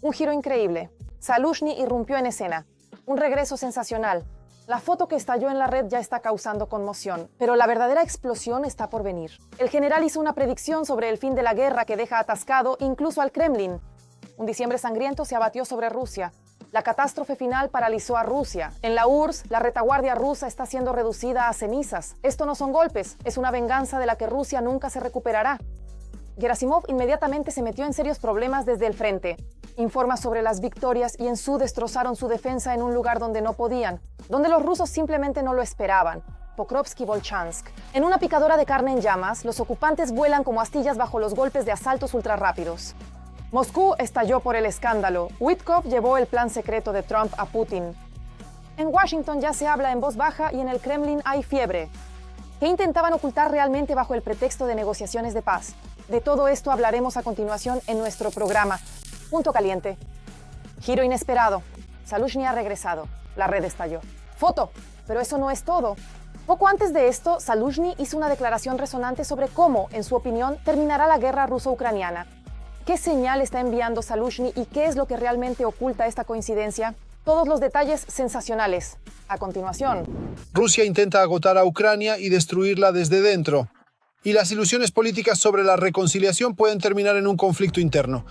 Un giro increíble. Zaluzhny irrumpió en escena. Un regreso sensacional. La foto que estalló en la red ya está causando conmoción, pero la verdadera explosión está por venir. El general hizo una predicción sobre el fin de la guerra que deja atascado incluso al Kremlin. Un diciembre sangriento se abatió sobre Rusia. La catástrofe final paralizó a Rusia. En la URSS, la retaguardia rusa está siendo reducida a cenizas. Esto no son golpes, es una venganza de la que Rusia nunca se recuperará. Gerasimov inmediatamente se metió en serios problemas desde el frente. Informa sobre las victorias y en su destrozaron su defensa en un lugar donde no podían, donde los rusos simplemente no lo esperaban. Pokrovsky-Volchansk. En una picadora de carne en llamas, los ocupantes vuelan como astillas bajo los golpes de asaltos ultrarrápidos. Moscú estalló por el escándalo. Witkoff llevó el plan secreto de Trump a Putin. En Washington ya se habla en voz baja y en el Kremlin hay fiebre. ¿Qué intentaban ocultar realmente bajo el pretexto de negociaciones de paz? De todo esto hablaremos a continuación en nuestro programa. Punto caliente. Giro inesperado. Zaluzhny ha regresado. La red estalló. Foto. Pero eso no es todo. Poco antes de esto, Zaluzhny hizo una declaración resonante sobre cómo, en su opinión, terminará la guerra ruso-ucraniana. ¿Qué señal está enviando Zaluzhny y qué es lo que realmente oculta esta coincidencia? Todos los detalles sensacionales. A continuación. Rusia intenta agotar a Ucrania y destruirla desde dentro. Y las ilusiones políticas sobre la reconciliación pueden terminar en un conflicto interno.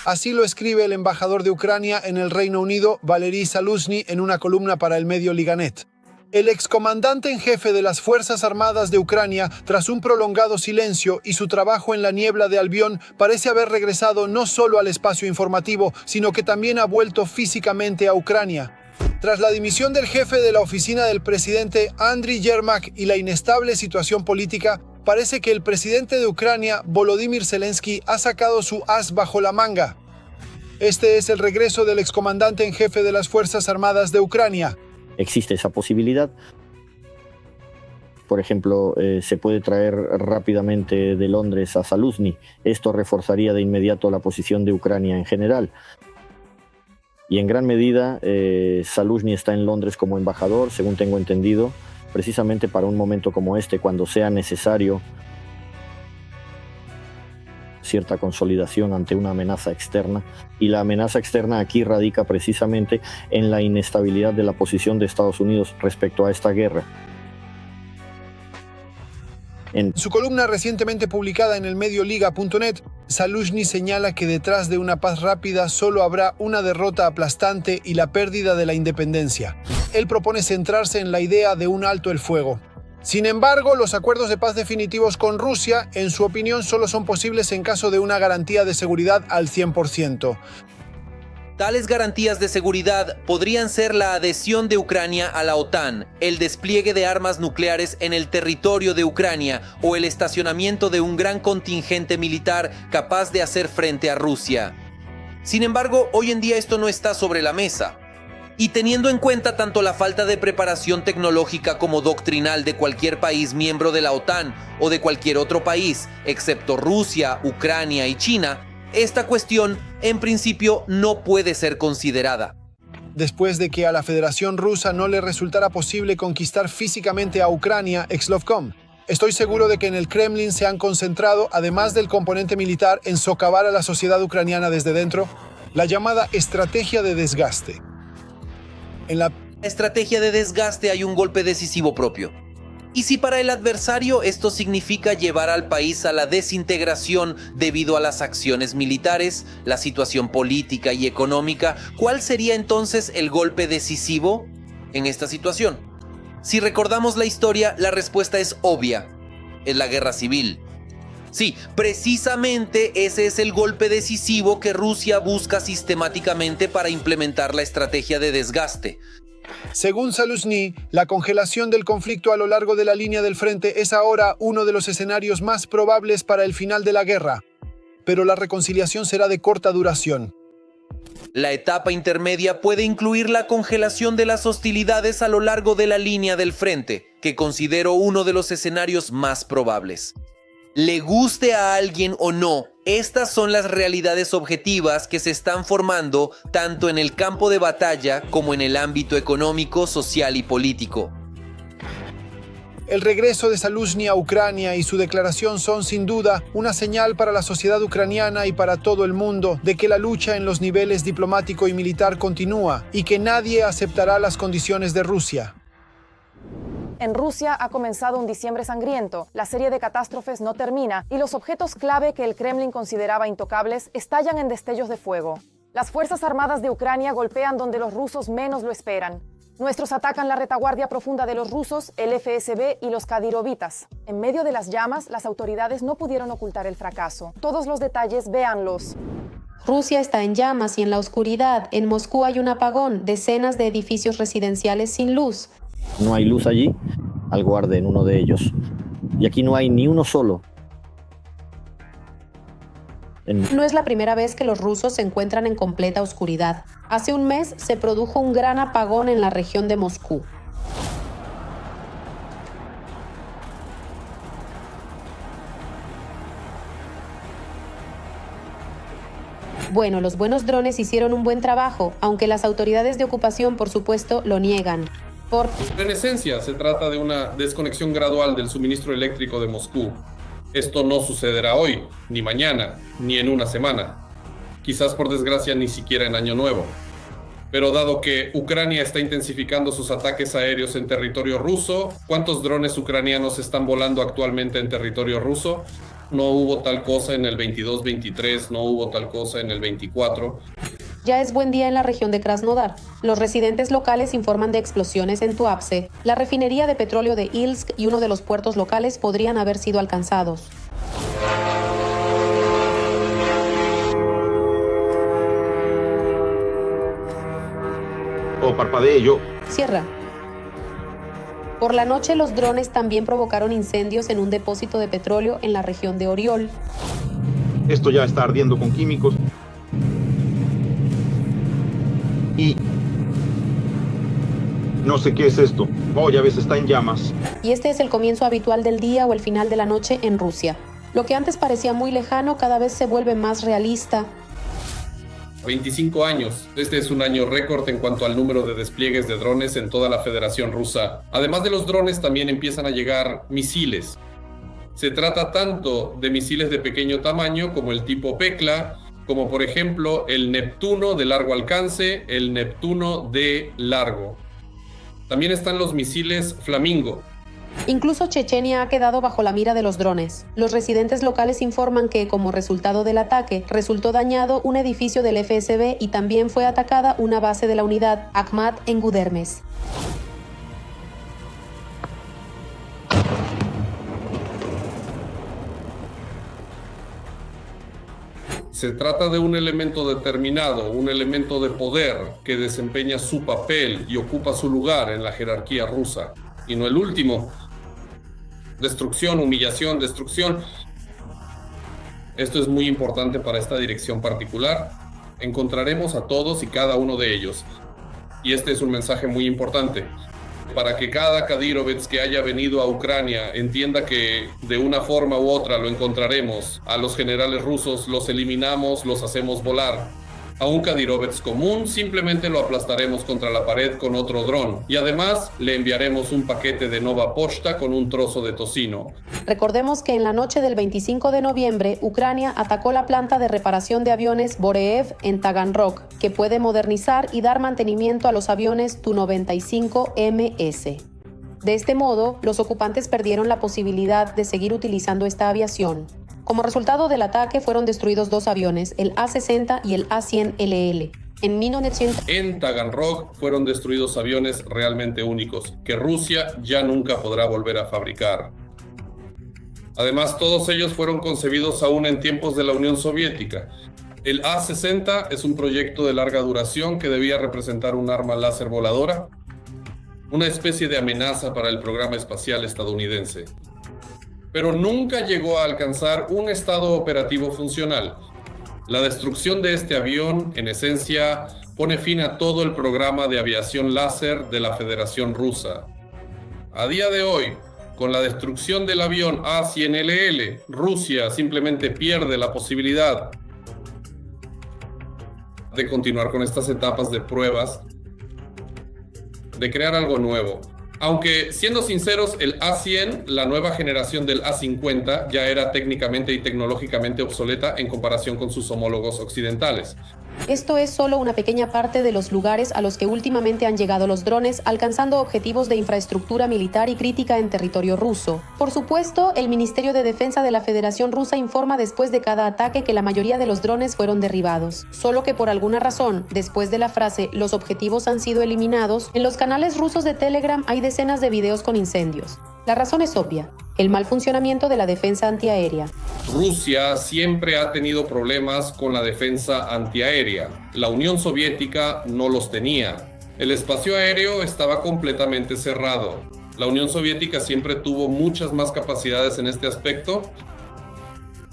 Así lo escribe el embajador de Ucrania en el Reino Unido, Valery Zaluzhny, en una columna para el medio Liganet. El excomandante en jefe de las Fuerzas Armadas de Ucrania, tras un prolongado silencio y su trabajo en la niebla de Albión, parece haber regresado no solo al espacio informativo, sino que también ha vuelto físicamente a Ucrania. Tras la dimisión del jefe de la oficina del presidente Andriy Yermak y la inestable situación política, parece que el presidente de Ucrania, Volodymyr Zelensky, ha sacado su as bajo la manga. Este es el regreso del excomandante en jefe de las Fuerzas Armadas de Ucrania. Existe esa posibilidad. Por ejemplo, se puede traer rápidamente de Londres a Zaluzhny. Esto reforzaría de inmediato la posición de Ucrania en general. Y en gran medida, Zaluzhny está en Londres como embajador, según tengo entendido, precisamente para un momento como este, cuando sea necesario cierta consolidación ante una amenaza externa. Y la amenaza externa aquí radica precisamente en la inestabilidad de la posición de Estados Unidos respecto a esta guerra. En su columna recientemente publicada en el medio Liga.net, Zaluzhny señala que detrás de una paz rápida solo habrá una derrota aplastante y la pérdida de la independencia. Él propone centrarse en la idea de un alto el fuego. Sin embargo, los acuerdos de paz definitivos con Rusia, en su opinión, solo son posibles en caso de una garantía de seguridad al 100%. Tales garantías de seguridad podrían ser la adhesión de Ucrania a la OTAN, el despliegue de armas nucleares en el territorio de Ucrania o el estacionamiento de un gran contingente militar capaz de hacer frente a Rusia. Sin embargo, hoy en día esto no está sobre la mesa. Y teniendo en cuenta tanto la falta de preparación tecnológica como doctrinal de cualquier país miembro de la OTAN o de cualquier otro país, excepto Rusia, Ucrania y China, esta cuestión, en principio, no puede ser considerada. Después de que a la Federación Rusa no le resultara posible conquistar físicamente a Ucrania, Exlovcom, estoy seguro de que en el Kremlin se han concentrado, además del componente militar, en socavar a la sociedad ucraniana desde dentro, la llamada estrategia de desgaste. En la estrategia de desgaste hay un golpe decisivo propio. Y si para el adversario esto significa llevar al país a la desintegración debido a las acciones militares, la situación política y económica, ¿cuál sería entonces el golpe decisivo en esta situación? Si recordamos la historia, la respuesta es obvia. Es la guerra civil. Sí, precisamente ese es el golpe decisivo que Rusia busca sistemáticamente para implementar la estrategia de desgaste. Según Zaluzhny, la congelación del conflicto a lo largo de la línea del frente es ahora uno de los escenarios más probables para el final de la guerra, pero la reconciliación será de corta duración. La etapa intermedia puede incluir la congelación de las hostilidades a lo largo de la línea del frente, que considero uno de los escenarios más probables. Le guste a alguien o no, estas son las realidades objetivas que se están formando tanto en el campo de batalla como en el ámbito económico, social y político. El regreso de Zaluzhny a Ucrania y su declaración son sin duda una señal para la sociedad ucraniana y para todo el mundo de que la lucha en los niveles diplomático y militar continúa y que nadie aceptará las condiciones de Rusia. En Rusia ha comenzado un diciembre sangriento, la serie de catástrofes no termina y los objetos clave que el Kremlin consideraba intocables estallan en destellos de fuego. Las Fuerzas Armadas de Ucrania golpean donde los rusos menos lo esperan. Nuestros atacan la retaguardia profunda de los rusos, el FSB y los Kadirovitas. En medio de las llamas, las autoridades no pudieron ocultar el fracaso. Todos los detalles, véanlos. Rusia está en llamas y en la oscuridad. En Moscú hay un apagón, decenas de edificios residenciales sin luz. No hay luz allí, algo arde en uno de ellos. Y aquí no hay ni uno solo. No es la primera vez que los rusos se encuentran en completa oscuridad. Hace un mes se produjo un gran apagón en la región de Moscú. Bueno, los buenos drones hicieron un buen trabajo, aunque las autoridades de ocupación, por supuesto, lo niegan. En esencia, se trata de una desconexión gradual del suministro eléctrico de Moscú. Esto no sucederá hoy, ni mañana, ni en una semana. Quizás por desgracia ni siquiera en Año Nuevo. Pero dado que Ucrania está intensificando sus ataques aéreos en territorio ruso, ¿cuántos drones ucranianos están volando actualmente en territorio ruso? No hubo tal cosa en el 22-23, no hubo tal cosa en el 24. Ya es buen día en la región de Krasnodar. Los residentes locales informan de explosiones en Tuapse. La refinería de petróleo de Ilsk y uno de los puertos locales podrían haber sido alcanzados. O parpadee yo. Cierra. Por la noche, los drones también provocaron incendios en un depósito de petróleo en la región de Oriol. Esto ya está ardiendo con químicos. Y no sé qué es esto. Oh, ya ves, está en llamas. Y este es el comienzo habitual del día o el final de la noche en Rusia. Lo que antes parecía muy lejano cada vez se vuelve más realista. 25 años. Este es un año récord en cuanto al número de despliegues de drones en toda la Federación Rusa. Además de los drones, también empiezan a llegar misiles. Se trata tanto de misiles de pequeño tamaño como el tipo Pekla, como por ejemplo el Neptuno de largo alcance, el Neptuno de largo. También están los misiles Flamingo. Incluso Chechenia ha quedado bajo la mira de los drones. Los residentes locales informan que, como resultado del ataque, resultó dañado un edificio del FSB y también fue atacada una base de la unidad Akhmat en Gudermes. Se trata de un elemento determinado, un elemento de poder que desempeña su papel y ocupa su lugar en la jerarquía rusa. Y no el último. Destrucción, humillación, destrucción. Esto es muy importante para esta dirección particular. Encontraremos a todos y cada uno de ellos. Y este es un mensaje muy importante. Para que cada Kadirovets que haya venido a Ucrania entienda que de una forma u otra lo encontraremos. A los generales rusos los eliminamos, los hacemos volar. A un Kadirovets común simplemente lo aplastaremos contra la pared con otro dron. Y además le enviaremos un paquete de Nova Pochta con un trozo de tocino. Recordemos que en la noche del 25 de noviembre, Ucrania atacó la planta de reparación de aviones Boreev en Taganrog, que puede modernizar y dar mantenimiento a los aviones Tu-95MS. De este modo, los ocupantes perdieron la posibilidad de seguir utilizando esta aviación. Como resultado del ataque fueron destruidos 2 aviones, el A-60 y el A-100LL. En Taganrog fueron destruidos aviones realmente únicos, que Rusia ya nunca podrá volver a fabricar. Además, todos ellos fueron concebidos aún en tiempos de la Unión Soviética. El A-60 es un proyecto de larga duración que debía representar un arma láser voladora, una especie de amenaza para el programa espacial estadounidense. Pero nunca llegó a alcanzar un estado operativo funcional. La destrucción de este avión, en esencia, pone fin a todo el programa de aviación láser de la Federación Rusa. A día de hoy, con la destrucción del avión A-100LL, Rusia simplemente pierde la posibilidad de continuar con estas etapas de pruebas, de crear algo nuevo. Aunque, siendo sinceros, el A-100, la nueva generación del A-50, ya era técnicamente y tecnológicamente obsoleta en comparación con sus homólogos occidentales. Esto es solo una pequeña parte de los lugares a los que últimamente han llegado los drones, alcanzando objetivos de infraestructura militar y crítica en territorio ruso. Por supuesto, el Ministerio de Defensa de la Federación Rusa informa después de cada ataque que la mayoría de los drones fueron derribados. Solo que por alguna razón, después de la frase "los objetivos han sido eliminados", en los canales rusos de Telegram hay decenas de videos con incendios. La razón es obvia: el mal funcionamiento de la defensa antiaérea. Rusia siempre ha tenido problemas con la defensa antiaérea. La Unión Soviética no los tenía. El espacio aéreo estaba completamente cerrado. La Unión Soviética siempre tuvo muchas más capacidades en este aspecto.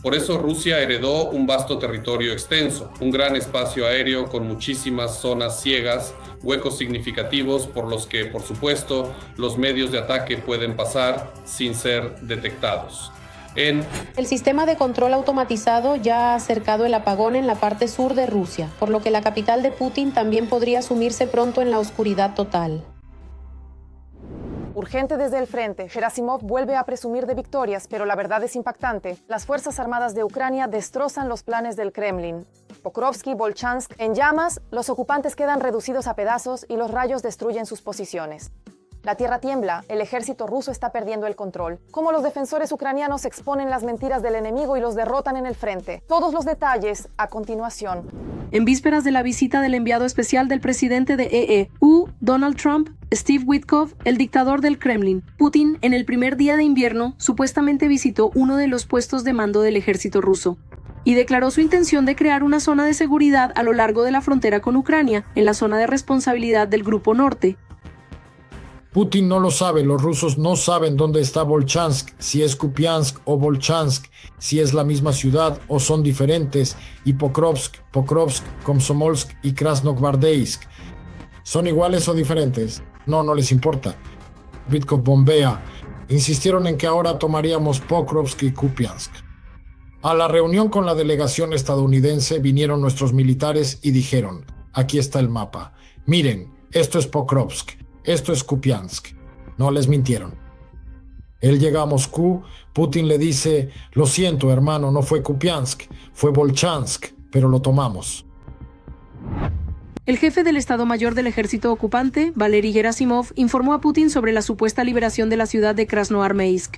Por eso Rusia heredó un vasto territorio extenso, un gran espacio aéreo con muchísimas zonas ciegas, huecos significativos por los que, por supuesto, los medios de ataque pueden pasar sin ser detectados. El sistema de control automatizado ya ha acercado el apagón en la parte sur de Rusia, por lo que la capital de Putin también podría sumirse pronto en la oscuridad total. Urgente desde el frente, Gerasimov vuelve a presumir de victorias, pero la verdad es impactante. Las Fuerzas Armadas de Ucrania destrozan los planes del Kremlin. Pokrovsk y Volchansk en llamas, los ocupantes quedan reducidos a pedazos y los rayos destruyen sus posiciones. La tierra tiembla, el ejército ruso está perdiendo el control. Cómo los defensores ucranianos exponen las mentiras del enemigo y los derrotan en el frente. Todos los detalles a continuación. En vísperas de la visita del enviado especial del presidente de EU, Donald Trump, Steve Witkoff, el dictador del Kremlin, Putin, en el primer día de invierno, supuestamente visitó uno de los puestos de mando del ejército ruso y declaró su intención de crear una zona de seguridad a lo largo de la frontera con Ucrania, en la zona de responsabilidad del Grupo Norte. Putin no lo sabe, los rusos no saben dónde está Volchansk, si es Kupiansk o Volchansk, si es la misma ciudad o son diferentes, y Pokrovsk, Komsomolsk y Krasnogvardeysk. ¿Son iguales o diferentes? No les importa. Witkoff bombea. Insistieron en que ahora tomaríamos Pokrovsk y Kupiansk. A la reunión con la delegación estadounidense vinieron nuestros militares y dijeron: aquí está el mapa. Miren, esto es Pokrovsk. Esto es Kupiansk. No les mintieron. Él llega a Moscú, Putin le dice: lo siento, hermano, no fue Kupiansk, fue Volchansk, pero lo tomamos. El jefe del Estado Mayor del ejército ocupante, Valery Gerasimov, informó a Putin sobre la supuesta liberación de la ciudad de Krasnoarmeysk.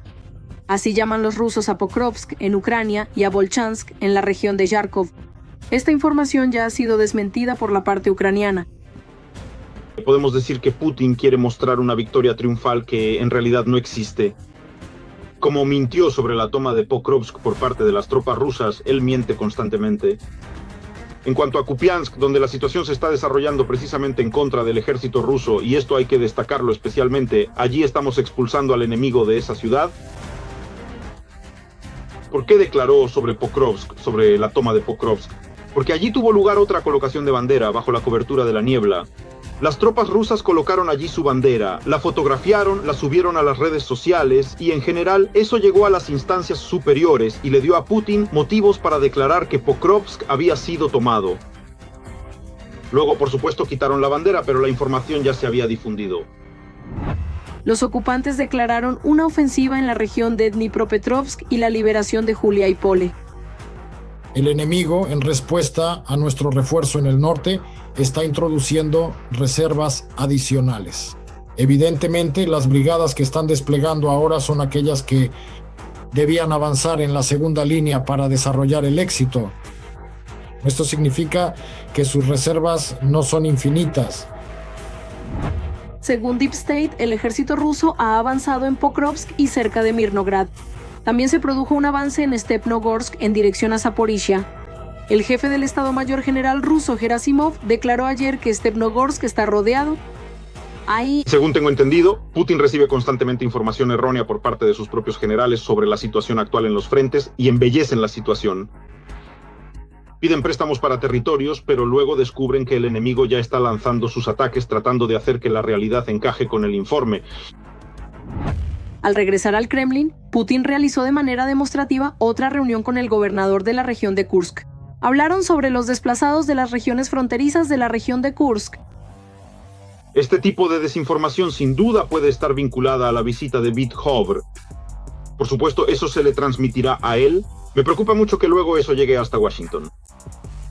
Así llaman los rusos a Pokrovsk, en Ucrania, y a Volchansk, en la región de Yarkov. Esta información ya ha sido desmentida por la parte ucraniana. Podemos decir que Putin quiere mostrar una victoria triunfal que en realidad no existe. Como mintió sobre la toma de Pokrovsk por parte de las tropas rusas, él miente constantemente. En cuanto a Kupiansk, donde la situación se está desarrollando precisamente en contra del ejército ruso, y esto hay que destacarlo especialmente, allí estamos expulsando al enemigo de esa ciudad. ¿Por qué declaró sobre Pokrovsk, sobre la toma de Pokrovsk? Porque allí tuvo lugar otra colocación de bandera bajo la cobertura de la niebla. Las tropas rusas colocaron allí su bandera, la fotografiaron, la subieron a las redes sociales y en general eso llegó a las instancias superiores y le dio a Putin motivos para declarar que Pokrovsk había sido tomado. Luego, por supuesto, quitaron la bandera, pero la información ya se había difundido. Los ocupantes declararon una ofensiva en la región de Dnipropetrovsk y la liberación de Julia y Pole. El enemigo, en respuesta a nuestro refuerzo en el norte, está introduciendo reservas adicionales. Evidentemente, las brigadas que están desplegando ahora son aquellas que debían avanzar en la segunda línea para desarrollar el éxito. Esto significa que sus reservas no son infinitas. Según Deep State, el ejército ruso ha avanzado en Pokrovsk y cerca de Mirnograd. También se produjo un avance en Stepnogorsk en dirección a Zaporizhia. El jefe del Estado Mayor General ruso, Gerasimov, declaró ayer que Stepnogorsk está rodeado. Según tengo entendido, Putin recibe constantemente información errónea por parte de sus propios generales sobre la situación actual en los frentes y embellecen la situación. Piden préstamos para territorios, pero luego descubren que el enemigo ya está lanzando sus ataques tratando de hacer que la realidad encaje con el informe. Al regresar al Kremlin, Putin realizó de manera demostrativa otra reunión con el gobernador de la región de Kursk. Hablaron sobre los desplazados de las regiones fronterizas de la región de Kursk. Este tipo de desinformación sin duda puede estar vinculada a la visita de Wittkopf. Por supuesto, eso se le transmitirá a él. Me preocupa mucho que luego eso llegue hasta Washington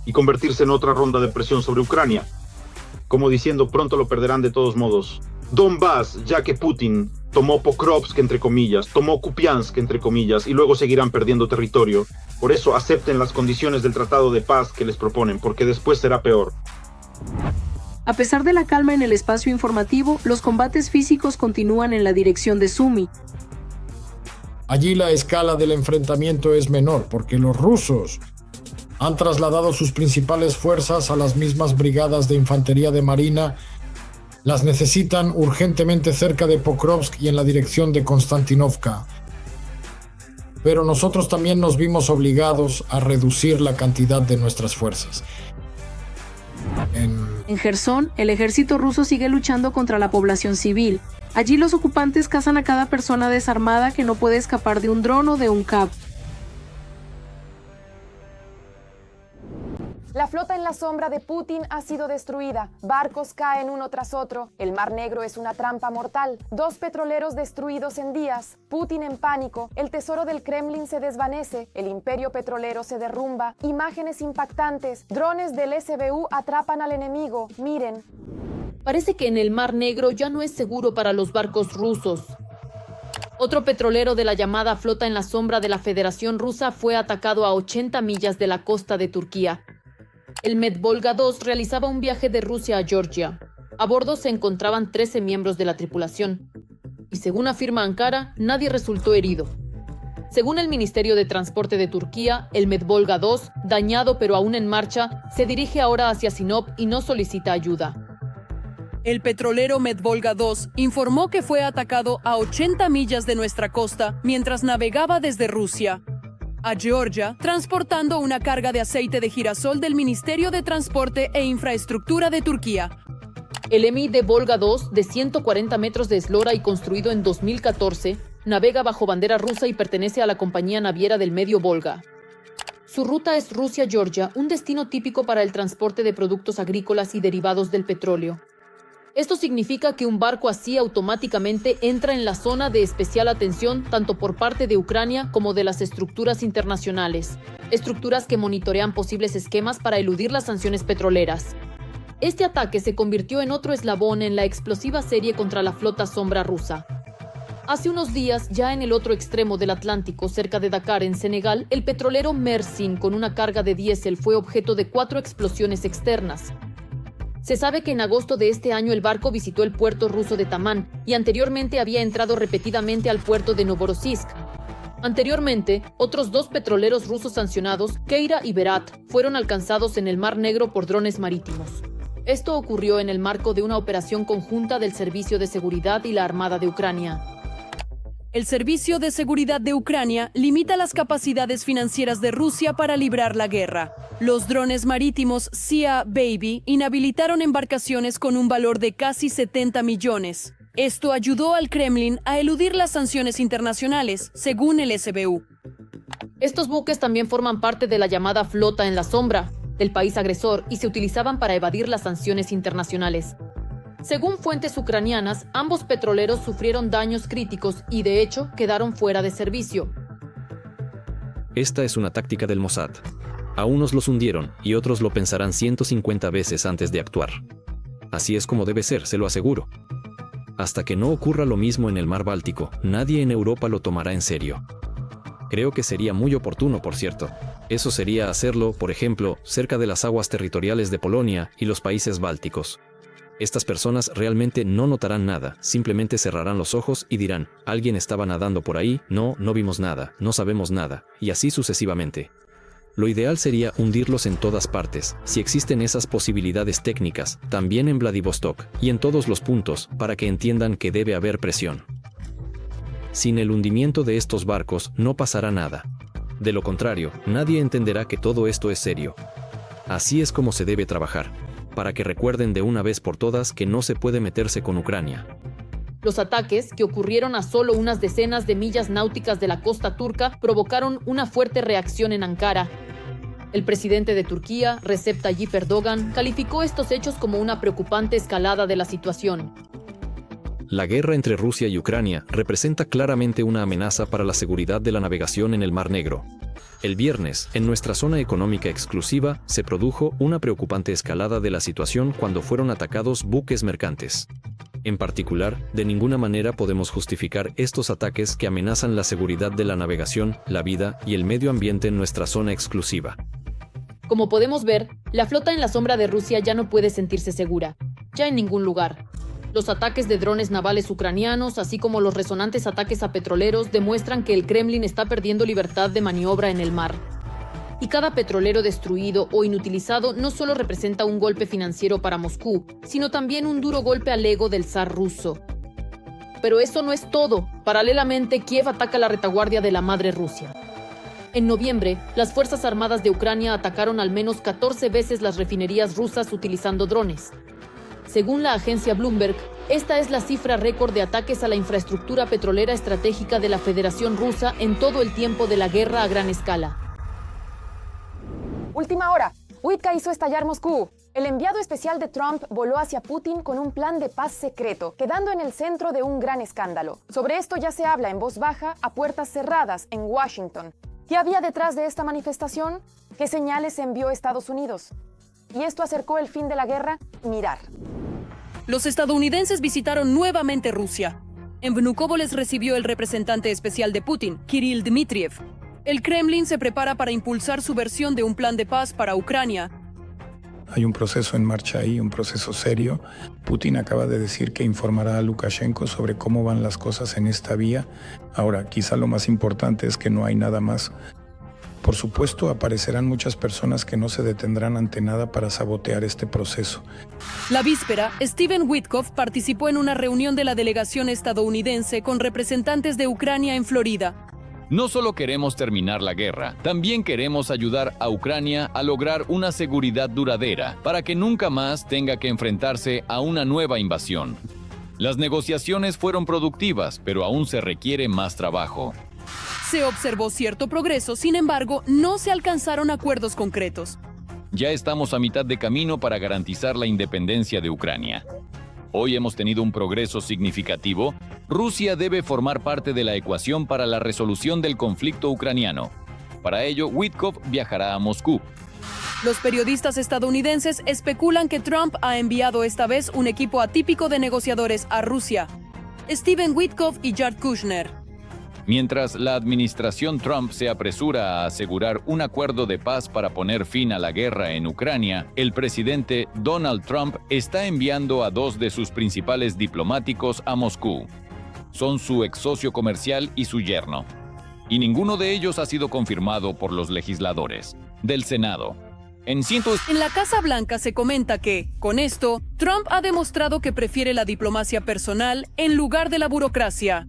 y convertirse en otra ronda de presión sobre Ucrania. Como diciendo, pronto lo perderán de todos modos. Donbass, ya que Putin tomó Pokrovsk, entre comillas, tomó Kupiansk, entre comillas, y luego seguirán perdiendo territorio. Por eso acepten las condiciones del tratado de paz que les proponen, porque después será peor. A pesar de la calma en el espacio informativo, los combates físicos continúan en la dirección de Sumy. Allí la escala del enfrentamiento es menor, porque los rusos han trasladado sus principales fuerzas a las mismas brigadas de infantería de marina. Las necesitan urgentemente cerca de Pokrovsk y en la dirección de Konstantinovka. Pero nosotros también nos vimos obligados a reducir la cantidad de nuestras fuerzas. En Jersón, el ejército ruso sigue luchando contra la población civil. Allí los ocupantes cazan a cada persona desarmada que no puede escapar de un dron o de un CAV. La flota en la sombra de Putin ha sido destruida. Barcos caen uno tras otro. El Mar Negro es una trampa mortal. 2 petroleros destruidos en días. Putin en pánico. El tesoro del Kremlin se desvanece. El imperio petrolero se derrumba. Imágenes impactantes. Drones del SBU atrapan al enemigo. Miren. Parece que en el Mar Negro ya no es seguro para los barcos rusos. Otro petrolero de la llamada flota en la sombra de la Federación Rusa fue atacado a 80 millas de la costa de Turquía. El Medvolga 2 realizaba un viaje de Rusia a Georgia. A bordo se encontraban 13 miembros de la tripulación. Y según afirma Ankara, nadie resultó herido. Según el Ministerio de Transporte de Turquía, el Medvolga 2, dañado pero aún en marcha, se dirige ahora hacia Sinop y no solicita ayuda. El petrolero Medvolga 2 informó que fue atacado a 80 millas de nuestra costa mientras navegaba desde Rusia a Georgia, transportando una carga de aceite de girasol del Ministerio de Transporte e Infraestructura de Turquía. El Emi de Volga 2, de 140 metros de eslora y construido en 2014, navega bajo bandera rusa y pertenece a la compañía naviera del Medio Volga. Su ruta es Rusia-Georgia, un destino típico para el transporte de productos agrícolas y derivados del petróleo. Esto significa que un barco así automáticamente entra en la zona de especial atención tanto por parte de Ucrania como de las estructuras internacionales, estructuras que monitorean posibles esquemas para eludir las sanciones petroleras. Este ataque se convirtió en otro eslabón en la explosiva serie contra la flota sombra rusa. Hace unos días, ya en el otro extremo del Atlántico, cerca de Dakar, en Senegal, el petrolero Mersin con una carga de diésel fue objeto de 4 explosiones externas. Se sabe que en agosto de este año el barco visitó el puerto ruso de Tamán y anteriormente había entrado repetidamente al puerto de Novorossiysk. Anteriormente, otros 2 petroleros rusos sancionados, Keira y Berat, fueron alcanzados en el Mar Negro por drones marítimos. Esto ocurrió en el marco de una operación conjunta del Servicio de Seguridad y la Armada de Ucrania. El Servicio de Seguridad de Ucrania limita las capacidades financieras de Rusia para librar la guerra. Los drones marítimos Sea Baby inhabilitaron embarcaciones con un valor de casi 70 millones. Esto ayudó al Kremlin a eludir las sanciones internacionales, según el SBU. Estos buques también forman parte de la llamada flota en la sombra del país agresor y se utilizaban para evadir las sanciones internacionales. Según fuentes ucranianas, ambos petroleros sufrieron daños críticos y, de hecho, quedaron fuera de servicio. Esta es una táctica del Mossad. A unos los hundieron y otros lo pensarán 150 veces antes de actuar. Así es como debe ser, se lo aseguro. Hasta que no ocurra lo mismo en el mar Báltico, nadie en Europa lo tomará en serio. Creo que sería muy oportuno, por cierto. Eso sería hacerlo, por ejemplo, cerca de las aguas territoriales de Polonia y los países bálticos. Estas personas realmente no notarán nada, simplemente cerrarán los ojos y dirán, alguien estaba nadando por ahí, no vimos nada, no sabemos nada, y así sucesivamente. Lo ideal sería hundirlos en todas partes, si existen esas posibilidades técnicas, también en Vladivostok, y en todos los puntos, para que entiendan que debe haber presión. Sin el hundimiento de estos barcos, no pasará nada. De lo contrario, nadie entenderá que todo esto es serio. Así es como se debe trabajar, para que recuerden de una vez por todas que no se puede meterse con Ucrania. Los ataques, que ocurrieron a solo unas decenas de millas náuticas de la costa turca, provocaron una fuerte reacción en Ankara. El presidente de Turquía, Recep Tayyip Erdogan, calificó estos hechos como una preocupante escalada de la situación. La guerra entre Rusia y Ucrania representa claramente una amenaza para la seguridad de la navegación en el Mar Negro. El viernes, en nuestra zona económica exclusiva, se produjo una preocupante escalada de la situación cuando fueron atacados buques mercantes. En particular, de ninguna manera podemos justificar estos ataques que amenazan la seguridad de la navegación, la vida y el medio ambiente en nuestra zona exclusiva. Como podemos ver, la flota en la sombra de Rusia ya no puede sentirse segura, ya en ningún lugar. Los ataques de drones navales ucranianos, así como los resonantes ataques a petroleros, demuestran que el Kremlin está perdiendo libertad de maniobra en el mar. Y cada petrolero destruido o inutilizado no solo representa un golpe financiero para Moscú, sino también un duro golpe al ego del zar ruso. Pero eso no es todo. Paralelamente, Kiev ataca la retaguardia de la madre Rusia. En noviembre, las Fuerzas Armadas de Ucrania atacaron al menos 14 veces las refinerías rusas utilizando drones. Según la agencia Bloomberg, esta es la cifra récord de ataques a la infraestructura petrolera estratégica de la Federación Rusa en todo el tiempo de la guerra a gran escala. Última hora. Witka hizo estallar Moscú. El enviado especial de Trump voló hacia Putin con un plan de paz secreto, quedando en el centro de un gran escándalo. Sobre esto ya se habla en voz baja, a puertas cerradas, en Washington. ¿Qué había detrás de esta manifestación? ¿Qué señales envió Estados Unidos? ¿Y esto acercó el fin de la guerra? Mirar. Los estadounidenses visitaron nuevamente Rusia. En Vnukovo les recibió el representante especial de Putin, Kirill Dmitriev. El Kremlin se prepara para impulsar su versión de un plan de paz para Ucrania. Hay un proceso en marcha ahí, un proceso serio. Putin acaba de decir que informará a Lukashenko sobre cómo van las cosas en esta vía. Ahora, quizá lo más importante es que no hay nada más. Por supuesto, aparecerán muchas personas que no se detendrán ante nada para sabotear este proceso. La víspera, Stephen Witkoff participó en una reunión de la delegación estadounidense con representantes de Ucrania en Florida. No solo queremos terminar la guerra, también queremos ayudar a Ucrania a lograr una seguridad duradera para que nunca más tenga que enfrentarse a una nueva invasión. Las negociaciones fueron productivas, pero aún se requiere más trabajo. Se observó cierto progreso, sin embargo, no se alcanzaron acuerdos concretos. Ya estamos a mitad de camino para garantizar la independencia de Ucrania. Hoy hemos tenido un progreso significativo. Rusia debe formar parte de la ecuación para la resolución del conflicto ucraniano. Para ello, Witkoff viajará a Moscú. Los periodistas estadounidenses especulan que Trump ha enviado esta vez un equipo atípico de negociadores a Rusia: Stephen Witkoff y Jared Kushner. Mientras la administración Trump se apresura a asegurar un acuerdo de paz para poner fin a la guerra en Ucrania, el presidente Donald Trump está enviando a dos de sus principales diplomáticos a Moscú. Son su ex socio comercial y su yerno. Y ninguno de ellos ha sido confirmado por los legisladores del Senado. En la Casa Blanca se comenta que, con esto, Trump ha demostrado que prefiere la diplomacia personal en lugar de la burocracia.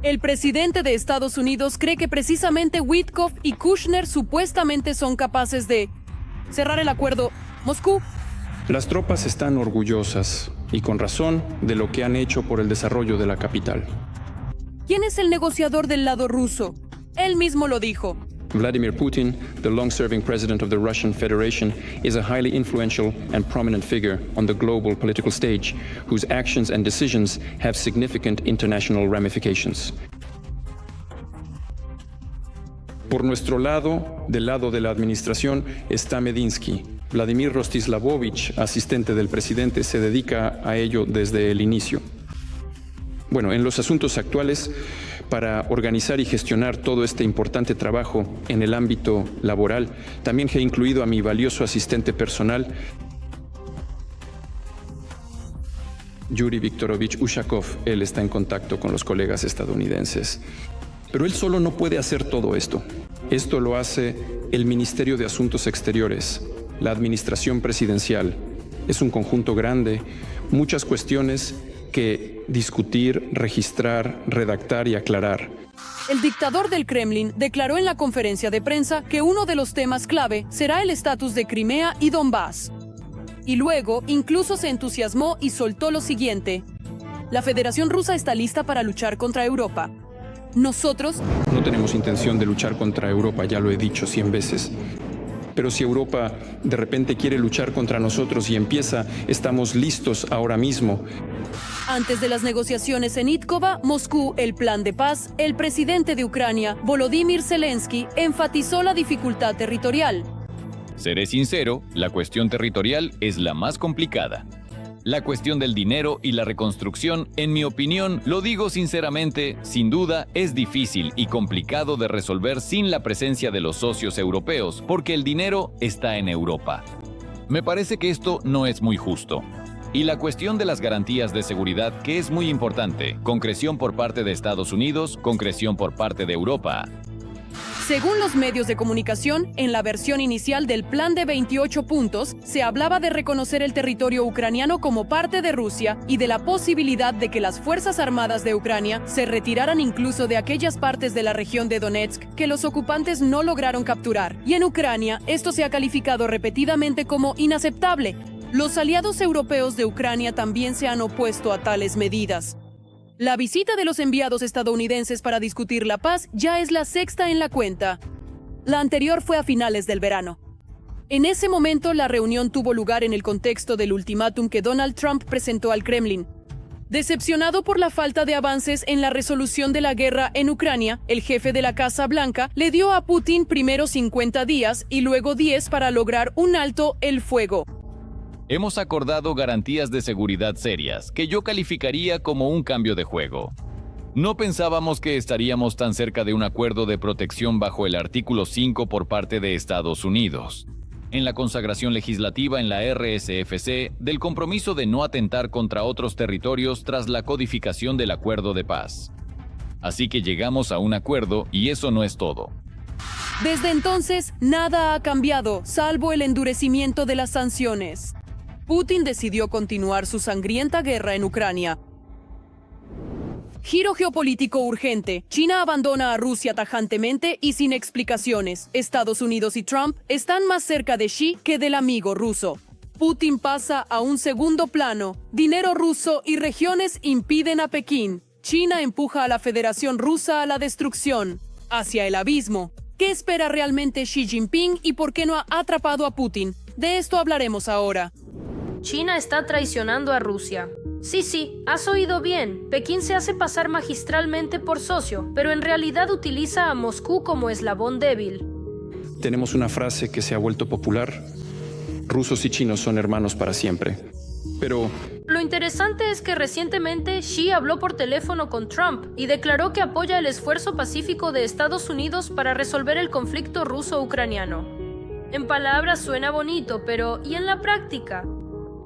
El presidente de Estados Unidos cree que precisamente Witkoff y Kushner supuestamente son capaces de cerrar el acuerdo. Moscú. Las tropas están orgullosas, y con razón, de lo que han hecho por el desarrollo de la capital. ¿Quién es el negociador del lado ruso? Él mismo lo dijo. Vladimir Putin, the long-serving president of the Russian Federation, is a highly influential and prominent figure on the global political stage, whose actions and decisions have significant international ramifications. Por nuestro lado, del lado de la administración, está Medinsky. Vladimir Rostislavovich, asistente del presidente, se dedica a ello desde el inicio. Bueno, en los asuntos actuales, para organizar y gestionar todo este importante trabajo en el ámbito laboral, también he incluido a mi valioso asistente personal, Yuri Viktorovich Ushakov. Él está en contacto con los colegas estadounidenses. Pero él solo no puede hacer todo esto. Esto lo hace el Ministerio de Asuntos Exteriores, la administración presidencial. Es un conjunto grande, muchas cuestiones que discutir, registrar, redactar y aclarar. El dictador del Kremlin declaró en la conferencia de prensa que uno de los temas clave será el estatus de Crimea y Donbass. Y luego incluso se entusiasmó y soltó lo siguiente: la Federación Rusa está lista para luchar contra Europa. Nosotros no tenemos intención de luchar contra Europa, ya lo he dicho 100 veces. pero si Europa de repente quiere luchar contra nosotros y empieza, estamos listos ahora mismo. Antes de las negociaciones en Itkova, Moscú, el plan de paz, el presidente de Ucrania, Volodymyr Zelensky, enfatizó la dificultad territorial. Seré sincero, la cuestión territorial es la más complicada. La cuestión del dinero y la reconstrucción, en mi opinión, lo digo sinceramente, sin duda es difícil y complicado de resolver sin la presencia de los socios europeos, porque el dinero está en Europa. Me parece que esto no es muy justo. Y la cuestión de las garantías de seguridad, que es muy importante, concreción por parte de Estados Unidos, concreción por parte de Europa. Según los medios de comunicación, en la versión inicial del plan de 28 puntos, se hablaba de reconocer el territorio ucraniano como parte de Rusia y de la posibilidad de que las Fuerzas Armadas de Ucrania se retiraran incluso de aquellas partes de la región de Donetsk que los ocupantes no lograron capturar. Y en Ucrania, esto se ha calificado repetidamente como inaceptable. Los aliados europeos de Ucrania también se han opuesto a tales medidas. La visita de los enviados estadounidenses para discutir la paz ya es la sexta en la cuenta. La anterior fue a finales del verano. En ese momento, la reunión tuvo lugar en el contexto del ultimátum que Donald Trump presentó al Kremlin. Decepcionado por la falta de avances en la resolución de la guerra en Ucrania, el jefe de la Casa Blanca le dio a Putin primero 50 días y luego 10 para lograr un alto el fuego. Hemos acordado garantías de seguridad serias, que yo calificaría como un cambio de juego. No pensábamos que estaríamos tan cerca de un acuerdo de protección bajo el artículo 5 por parte de Estados Unidos. En la consagración legislativa en la RSFC del compromiso de no atentar contra otros territorios tras la codificación del acuerdo de paz. Así que llegamos a un acuerdo y eso no es todo. Desde entonces, nada ha cambiado, salvo el endurecimiento de las sanciones. Putin decidió continuar su sangrienta guerra en Ucrania. Giro geopolítico urgente. China abandona a Rusia tajantemente y sin explicaciones. Estados Unidos y Trump están más cerca de Xi que del amigo ruso. Putin pasa a un segundo plano. Dinero ruso y regiones impiden a Pekín. China empuja a la Federación Rusa a la destrucción, hacia el abismo. ¿Qué espera realmente Xi Jinping y por qué no ha atrapado a Putin? De esto hablaremos ahora. China está traicionando a Rusia. Sí, has oído bien. Pekín se hace pasar magistralmente por socio, pero en realidad utiliza a Moscú como eslabón débil. Tenemos una frase que se ha vuelto popular. Rusos y chinos son hermanos para siempre. Pero lo interesante es que recientemente Xi habló por teléfono con Trump y declaró que apoya el esfuerzo pacífico de Estados Unidos para resolver el conflicto ruso-ucraniano. En palabras suena bonito, pero ¿y en la práctica?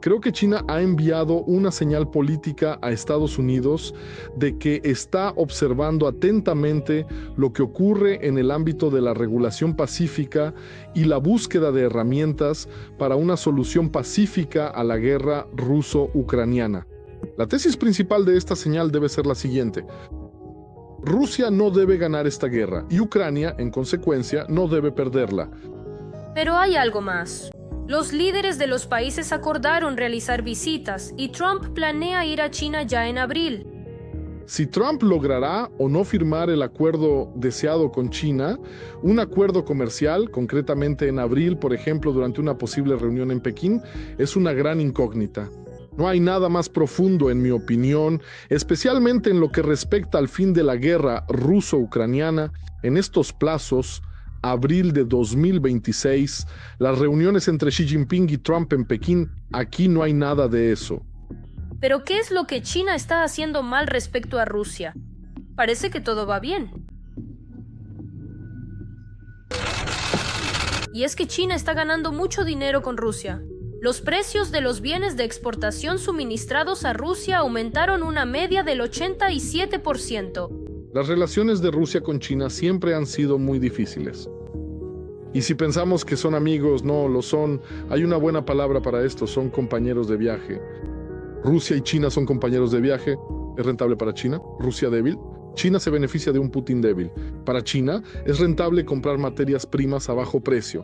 Creo que China ha enviado una señal política a Estados Unidos de que está observando atentamente lo que ocurre en el ámbito de la regulación pacífica y la búsqueda de herramientas para una solución pacífica a la guerra ruso-ucraniana. La tesis principal de esta señal debe ser la siguiente. Rusia no debe ganar esta guerra y Ucrania, en consecuencia, no debe perderla. Pero hay algo más. Los líderes de los países acordaron realizar visitas y Trump planea ir a China ya en abril. Si Trump logrará o no firmar el acuerdo deseado con China, un acuerdo comercial, concretamente en abril, por ejemplo, durante una posible reunión en Pekín, es una gran incógnita. No hay nada más profundo, en mi opinión, especialmente en lo que respecta al fin de la guerra ruso-ucraniana, en estos plazos. Abril de 2026, las reuniones entre Xi Jinping y Trump en Pekín, aquí no hay nada de eso. ¿Pero qué es lo que China está haciendo mal respecto a Rusia? Parece que todo va bien. Y es que China está ganando mucho dinero con Rusia. Los precios de los bienes de exportación suministrados a Rusia aumentaron una media del 87%. Las relaciones de Rusia con China siempre han sido muy difíciles. Y si pensamos que son amigos, no lo son. Hay una buena palabra para esto, son compañeros de viaje. Rusia y China son compañeros de viaje. ¿Es rentable para China? ¿Rusia débil? China se beneficia de un Putin débil. Para China es rentable comprar materias primas a bajo precio.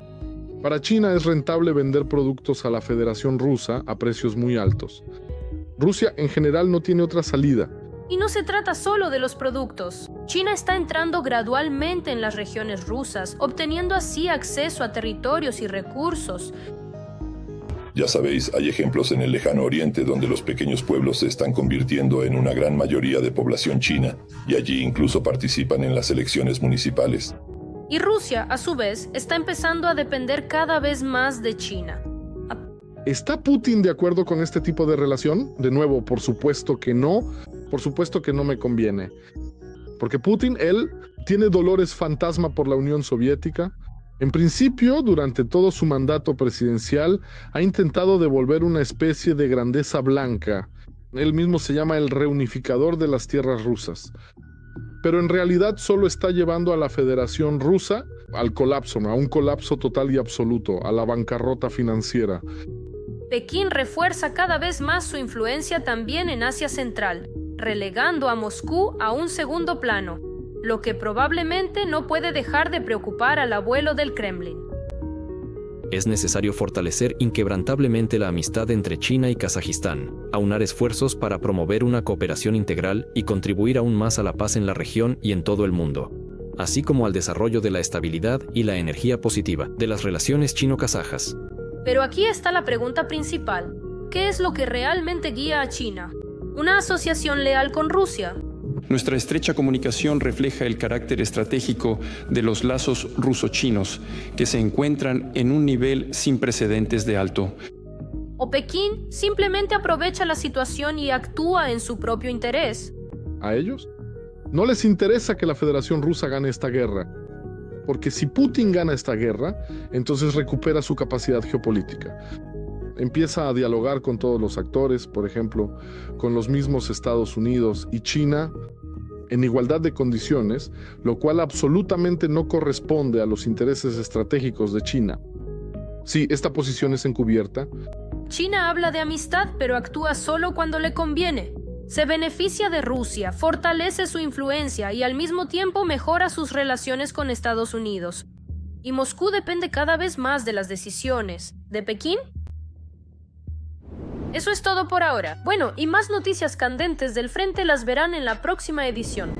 Para China es rentable vender productos a la Federación Rusa a precios muy altos. Rusia en general no tiene otra salida. Y no se trata solo de los productos. China está entrando gradualmente en las regiones rusas, obteniendo así acceso a territorios y recursos. Ya sabéis, hay ejemplos en el lejano oriente donde los pequeños pueblos se están convirtiendo en una gran mayoría de población china, y allí incluso participan en las elecciones municipales. Y Rusia, a su vez, está empezando a depender cada vez más de China. ¿Está Putin de acuerdo con este tipo de relación? De nuevo, por supuesto que no. Por supuesto que no me conviene. Porque Putin, él, tiene dolores fantasma por la Unión Soviética. En principio, durante todo su mandato presidencial, ha intentado devolver una especie de grandeza blanca. Él mismo se llama el reunificador de las tierras rusas. Pero en realidad solo está llevando a la Federación Rusa al colapso, a un colapso total y absoluto, a la bancarrota financiera. Pekín refuerza cada vez más su influencia también en Asia Central, relegando a Moscú a un segundo plano, lo que probablemente no puede dejar de preocupar al abuelo del Kremlin. Es necesario fortalecer inquebrantablemente la amistad entre China y Kazajistán, aunar esfuerzos para promover una cooperación integral y contribuir aún más a la paz en la región y en todo el mundo, así como al desarrollo de la estabilidad y la energía positiva de las relaciones chino-kazajas. Pero aquí está la pregunta principal. ¿Qué es lo que realmente guía a China? ¿Una asociación leal con Rusia? Nuestra estrecha comunicación refleja el carácter estratégico de los lazos ruso-chinos, que se encuentran en un nivel sin precedentes de alto. ¿O Pekín simplemente aprovecha la situación y actúa en su propio interés? ¿A ellos? No les interesa que la Federación Rusa gane esta guerra. Porque si Putin gana esta guerra, entonces recupera su capacidad geopolítica. Empieza a dialogar con todos los actores, por ejemplo, con los mismos Estados Unidos y China, en igualdad de condiciones, lo cual absolutamente no corresponde a los intereses estratégicos de China. Sí, esta posición es encubierta. China habla de amistad, pero actúa solo cuando le conviene. Se beneficia de Rusia, fortalece su influencia y al mismo tiempo mejora sus relaciones con Estados Unidos. Y Moscú depende cada vez más de las decisiones de Pekín. Eso es todo por ahora. Bueno, y más noticias candentes del frente las verán en la próxima edición.